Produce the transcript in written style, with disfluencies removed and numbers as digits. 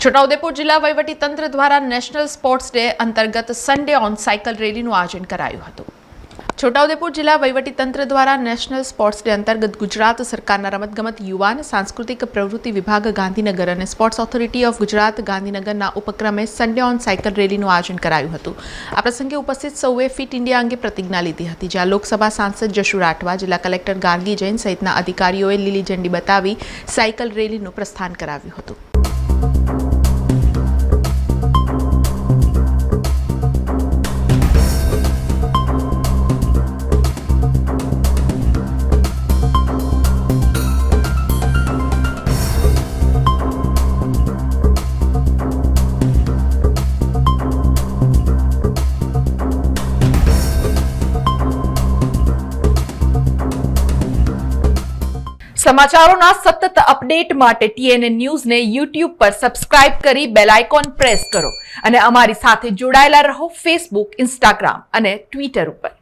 છોટાઉદેપુર જિલ્લા વહીવટીતંત્ર દ્વારા નેશનલ સ્પોર્ટ્સ ડે અંતર્ગત સન્ડે ઓન સાયકલ રેલીનું આયોજન કરાયું હતું। છોટાઉદેપુર જિલ્લા વહીવટીતંત્ર દ્વારા નેશનલ સ્પોર્ટ્સ ડે અંતર્ગત ગુજરાત સરકારના રમતગમત યુવા અને સાંસ્કૃતિક પ્રવૃત્તિ વિભાગ ગાંધીનગર અને સ્પોર્ટ્સ ઓથોરિટી ઓફ ગુજરાત ગાંધીનગરના ઉપક્રમે સન્ડે ઓન સાયકલ રેલીનું આયોજન કરાયું હતું। આ પ્રસંગે ઉપસ્થિત સૌએ ફિટ ઇન્ડિયા અંગે પ્રતિજ્ઞા લીધી હતી, જ્યાં લોકસભા સાંસદ જશુ રાઠવા, જિલ્લા કલેક્ટર ગાર્ગી જૈન સહિતના અધિકારીઓએ લીલી ઝંડી બતાવી સાયકલ રેલીનું પ્રસ્થાન કરાવ્યું હતું। સમાચારોના સતત અપડેટ માટે TNN ન્યૂઝને YouTube પર સબસ્ક્રાઇબ કરી બેલ આઇકોન પ્રેસ કરો અને અમારી સાથે જોડાયેલા રહો Facebook, Instagram અને Twitter ઉપર।